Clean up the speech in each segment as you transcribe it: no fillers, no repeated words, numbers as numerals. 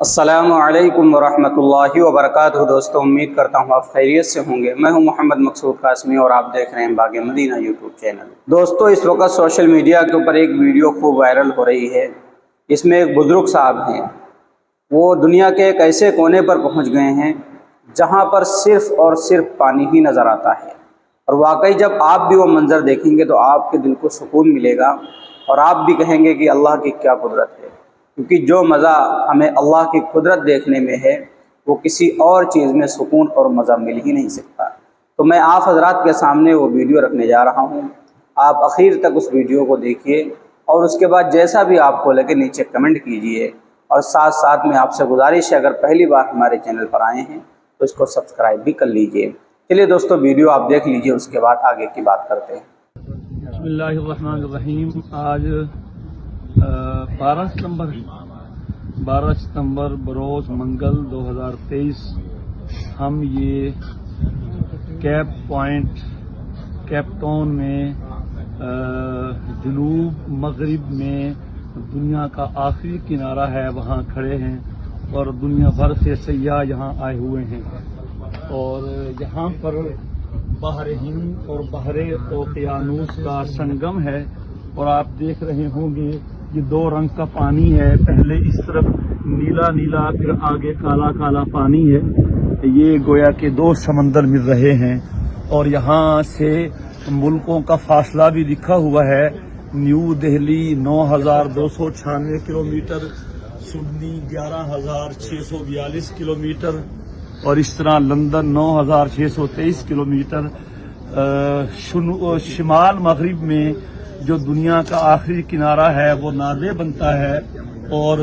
السلام علیکم ورحمۃ اللہ وبرکاتہ۔ دوستوں، امید کرتا ہوں آپ خیریت سے ہوں گے۔ میں ہوں محمد مقصود قاسمی اور آپ دیکھ رہے ہیں باغ مدینہ یوٹیوب چینل۔ دوستوں، اس وقت سوشل میڈیا کے اوپر ایک ویڈیو خوب وائرل ہو رہی ہے۔ اس میں ایک بزرگ صاحب ہیں، وہ دنیا کے ایک ایسے کونے پر پہنچ گئے ہیں جہاں پر صرف اور صرف پانی ہی نظر آتا ہے، اور واقعی جب آپ بھی وہ منظر دیکھیں گے تو آپ کے دل کو سکون ملے گا اور آپ بھی کہیں گے کہ اللہ کی کیا قدرت ہے، کیونکہ جو مزہ ہمیں اللہ کی قدرت دیکھنے میں ہے وہ کسی اور چیز میں سکون اور مزہ مل ہی نہیں سکتا۔ تو میں آپ حضرات کے سامنے وہ ویڈیو رکھنے جا رہا ہوں، آپ اخیر تک اس ویڈیو کو دیکھیے اور اس کے بعد جیسا بھی آپ کو لگے نیچے کمنٹ کیجئے، اور ساتھ ساتھ میں آپ سے گزارش ہے اگر پہلی بار ہمارے چینل پر آئے ہیں تو اس کو سبسکرائب بھی کر لیجئے۔ چلیے دوستو، ویڈیو آپ دیکھ لیجئے، اس کے بعد آگے کی بات کرتے ہیں۔ بسم اللہ الرحمن الرحیم۔ آج 12 ستمبر بروز منگل 2023 ہم یہ کیپ پوائنٹ کیپ ٹاؤن میں جنوب مغرب میں دنیا کا آخری کنارہ ہے، وہاں کھڑے ہیں اور دنیا بھر سے سیاح یہاں آئے ہوئے ہیں، اور یہاں پر بحر ہند اور بحر اوقیانوس کا سنگم ہے، اور آپ دیکھ رہے ہوں گے یہ دو رنگ کا پانی ہے، پہلے اس طرف نیلا نیلا پھر آگے کالا کالا پانی ہے۔ یہ گویا کہ دو سمندر مل رہے ہیں، اور یہاں سے ملکوں کا فاصلہ بھی لکھا ہوا ہے۔ New Delhi 9296 kilometre, Sydney 11642 kilometre, اور اس طرح لندن 9623 کلومیٹر۔ شمال مغرب میں جو دنیا کا آخری کنارہ ہے وہ ناروے بنتا ہے، اور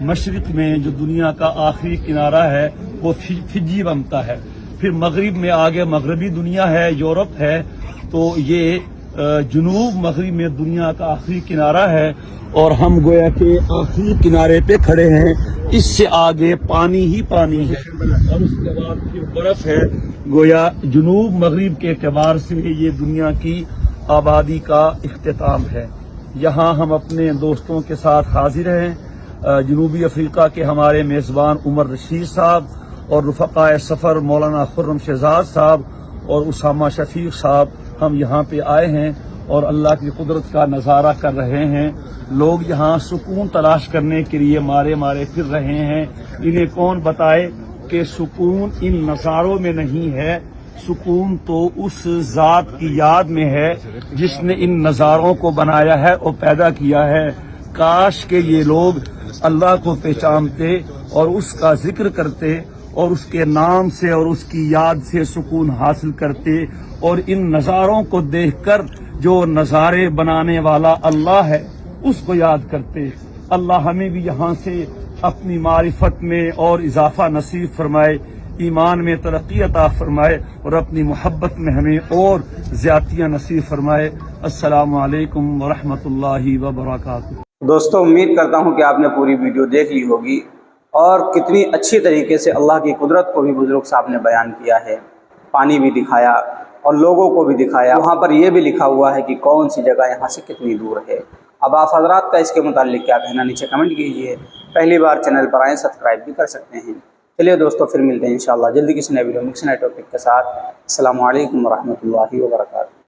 مشرق میں جو دنیا کا آخری کنارہ ہے وہ فجی بنتا ہے۔ پھر مغرب میں آگے مغربی دنیا ہے، یورپ ہے، تو یہ جنوب مغرب میں دنیا کا آخری کنارہ ہے، اور ہم گویا کہ آخری کنارے پہ کھڑے ہیں۔ اس سے آگے پانی ہی پانی ہے، اور اس کے بعد پھر برف ہے۔ گویا جنوب مغرب کے اعتبار سے یہ دنیا کی آبادی کا اختتام ہے۔ یہاں ہم اپنے دوستوں کے ساتھ حاضر ہیں۔ جنوبی افریقہ کے ہمارے میزبان عمر رشید صاحب اور رفقائے سفر مولانا خرم شہزاد صاحب اور اسامہ شفیق صاحب، ہم یہاں پہ آئے ہیں اور اللہ کی قدرت کا نظارہ کر رہے ہیں۔ لوگ یہاں سکون تلاش کرنے کے لیے مارے پھر رہے ہیں۔ انہیں کون بتائے کہ سکون ان نظاروں میں نہیں ہے، سکون تو اس ذات کی یاد میں ہے جس نے ان نظاروں کو بنایا ہے اور پیدا کیا ہے۔ کاش کہ یہ لوگ اللہ کو پہچانتے اور اس کا ذکر کرتے اور اس کے نام سے اور اس کی یاد سے سکون حاصل کرتے، اور ان نظاروں کو دیکھ کر جو نظارے بنانے والا اللہ ہے اس کو یاد کرتے۔ اللہ ہمیں بھی یہاں سے اپنی معرفت میں اور اضافہ نصیب فرمائے، ایمان میں ترقی عطا فرمائے، اور اپنی محبت میں ہمیں اور زیادتیاں نصیب فرمائے۔ السلام علیکم ورحمۃ اللہ وبرکاتہ۔ دوستو، امید کرتا ہوں کہ آپ نے پوری ویڈیو دیکھ لی ہوگی، اور کتنی اچھی طریقے سے اللہ کی قدرت کو بھی بزرگ صاحب نے بیان کیا ہے۔ پانی بھی دکھایا اور لوگوں کو بھی دکھایا، وہاں پر یہ بھی لکھا ہوا ہے کہ کون سی جگہ یہاں سے کتنی دور ہے۔ اب آپ حضرات کا اس کے متعلق کیا کہنا، نیچے کمنٹ کیجئے۔ پہلی بار چینل پر آئیں سبسکرائب بھی کر سکتے ہیں۔ چلیے دوستو، پھر ملتے ہیں انشاءاللہ جلدی کسی نئے ویڈیو نیکسٹ نئے ٹاپک کے ساتھ۔ السلام علیکم ورحمۃ اللہ وبرکاتہ۔